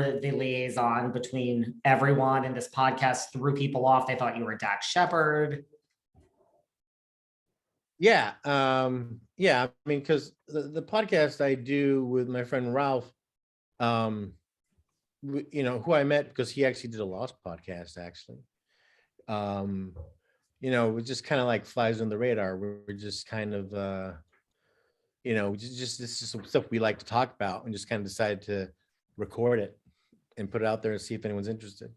the liaison between everyone, and this podcast threw people off. They thought you were Dax Shepard. Yeah. Yeah. I mean, because the podcast I do with my friend Ralph, who I met because he actually did a Lost podcast, actually. It just kind of like flies on the radar. We're just kind of, just this is some stuff we like to talk about, and just kind of decided to record it and put it out there and see if anyone's interested.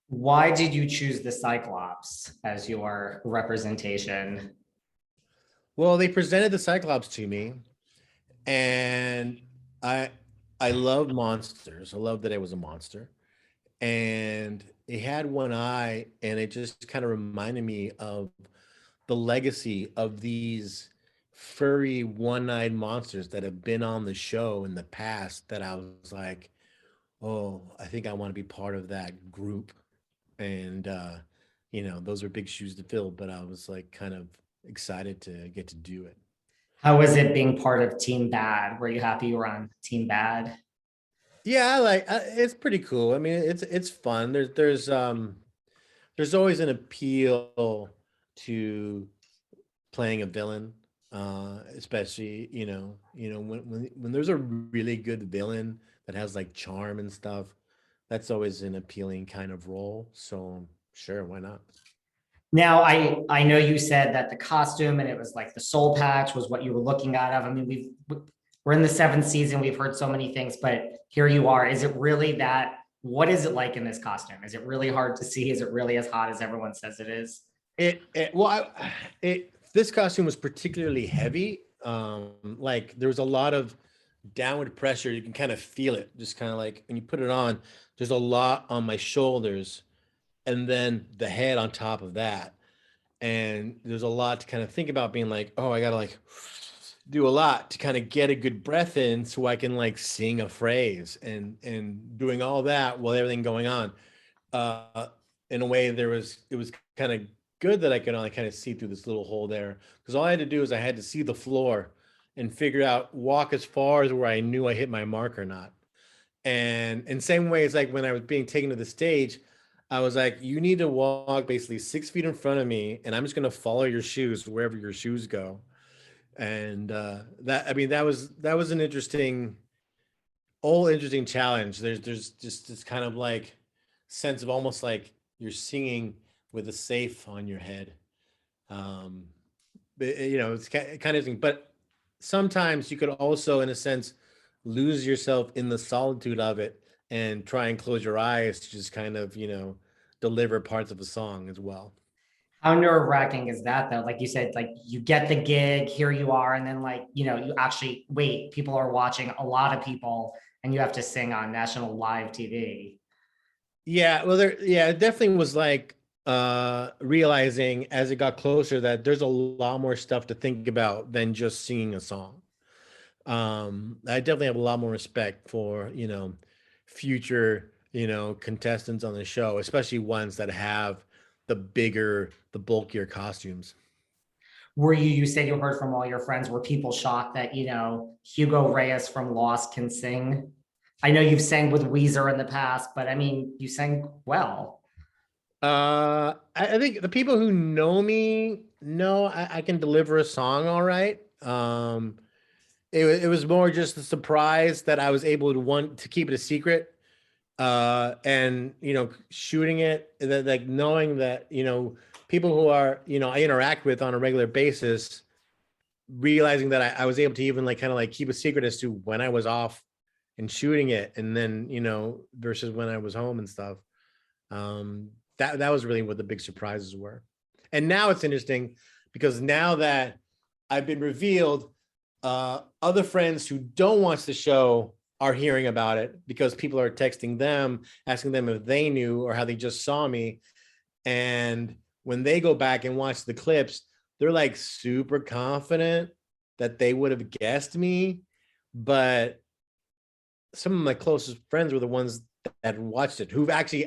Why did you choose the Cyclops as your representation? Well, they presented the Cyclops to me, and I love monsters. I love that it was a monster, and it had one eye, and it just kind of reminded me of the legacy of these furry one-eyed monsters that have been on the show in the past, that I was like, oh, I think I want to be part of that group. And those are big shoes to fill, but I was like kind of excited to get to do it. How was it being part of Team Bad? Were you happy you were on Team Bad? Yeah, it's pretty cool. I mean, it's fun. There's always an appeal to playing a villain, especially when there's a really good villain that has like charm and stuff. That's always an appealing kind of role. So sure, why not? Now, I know you said that the costume and it was like the soul patch was what you were looking out of. I mean, we're in the 7th season. We've heard so many things, but here you are. Is it really that? What is it like in this costume? Is it really hard to see? Is it really as hot as everyone says it is? This costume was particularly heavy. Like there was a lot of downward pressure. You can kind of feel it, just kind of like when you put it on, there's a lot on my shoulders, and then the head on top of that. And there's a lot to kind of think about, being like, oh, I gotta like do a lot to kind of get a good breath in so I can like sing a phrase, and doing all that while everything going on. In a way, it was kind of good that I could only kind of see through this little hole there, because all I had to do is I had to see the floor and figure out, walk as far as where I knew I hit my mark or not. And in same way, it's like when I was being taken to the stage, I was like, you need to walk basically 6 feet in front of me, and I'm just going to follow your shoes wherever your shoes go. And that was an interesting challenge. There's just this kind of like sense of almost like you're singing with a safe on your head. It's kind of interesting, but sometimes you could also, in a sense, lose yourself in the solitude of it and try and close your eyes to just kind of, deliver parts of a song as well. How nerve-wracking is that though? Like you said, like you get the gig, here you are, and then like, you actually wait, people are watching, a lot of people, and you have to sing on national live TV. Yeah, well, it definitely was like realizing as it got closer that there's a lot more stuff to think about than just singing a song. I definitely have a lot more respect for, future, contestants on the show, especially ones that have the bulkier costumes. You said you heard from all your friends, were people shocked that, Hugo Reyes from Lost can sing? I know you've sang with Weezer in the past, but I mean, you sang well. I think the people who know me know I can deliver a song all right. It was more just a surprise that I was able to want to keep it a secret, and shooting it, that like knowing that people who are I interact with on a regular basis, realizing that I was able to even like kind of like keep a secret as to when I was off and shooting it, and then versus when I was home and stuff. That was really what the big surprises were. And now it's interesting because now that I've been revealed, other friends who don't watch the show are hearing about it because people are texting them, asking them if they knew or how they just saw me. And when they go back and watch the clips, they're like super confident that they would have guessed me. But some of my closest friends were the ones that watched it,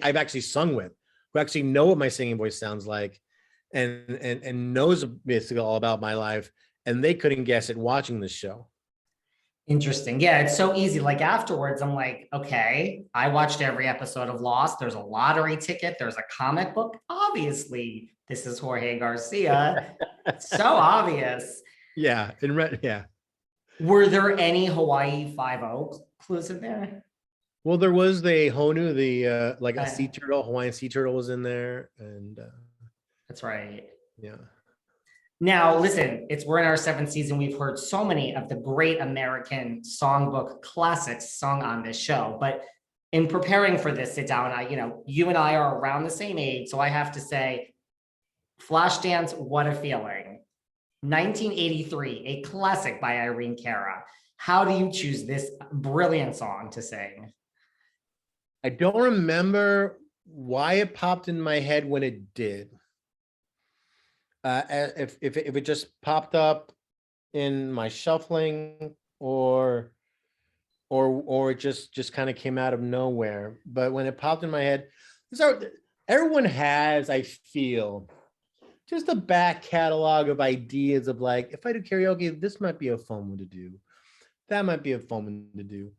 I've actually sung with, who actually know what my singing voice sounds like, and knows basically all about my life, and they couldn't guess it watching this show. Interesting. Yeah, it's so easy. Like afterwards, I'm like, okay, I watched every episode of Lost. There's a lottery ticket, there's a comic book. Obviously, this is Jorge Garcia. So obvious. Yeah, yeah. Were there any Hawaii 5-0 clues in there? Well, there was the Honu, the like a sea Uh, turtle, Hawaiian sea turtle was in there, and that's right. yeah. Now, listen, we're in our seventh season. We've heard so many of the great American songbook classics sung on this show. But in preparing for this sit down, you and I are around the same age. So I have to say, Flashdance, what a feeling. 1983, a classic by Irene Cara. How do you choose this brilliant song to sing? I don't remember why it popped in my head when it did. If it just popped up in my shuffling or it just kind of came out of nowhere. But when it popped in my head, everyone has, I feel, just a back catalog of ideas of like, if I do karaoke, this might be a fun one to do. That might be a fun one to do.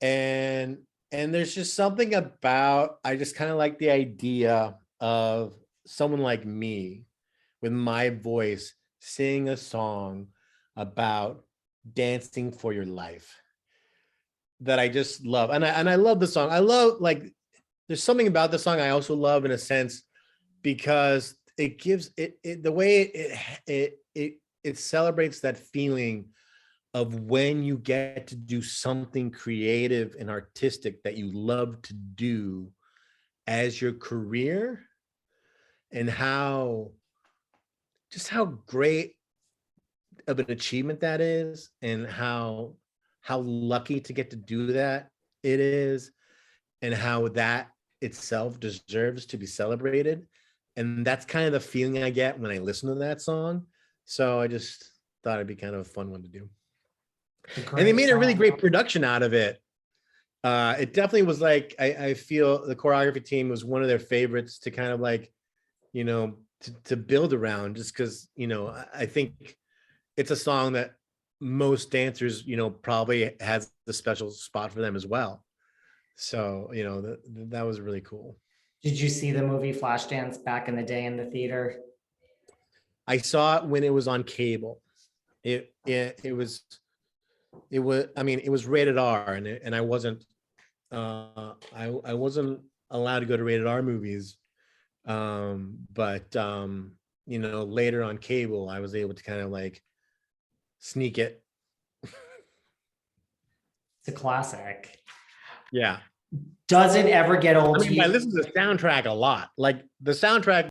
And there's just something about, I just kind of like the idea of someone like me with my voice sing a song about dancing for your life that I just love. And I love the song. I love, like, there's something about the song I also love in a sense, because it gives it the way it celebrates that feeling of when you get to do something creative and artistic that you love to do as your career, and how great of an achievement that is, and how lucky to get to do that it is, and how that itself deserves to be celebrated. And that's kind of the feeling I get when I listen to that song. So I just thought it'd be kind of a fun one to do. And they made a really great production out of it. It definitely was like, I feel the choreography team was one of their favorites to kind of like, to build around, just because, I think it's a song that most dancers, probably has the special spot for them as well. So, that was really cool. Did you see the movie Flashdance back in the day in the theater? I saw it when it was on cable. It was, I mean, it was rated R, and I wasn't, I wasn't allowed to go to rated R movies. But later on cable, I was able to kind of like sneak it. It's a classic. Yeah. Does it ever get old I to mean, I you? listen to the soundtrack a lot. Like the soundtrack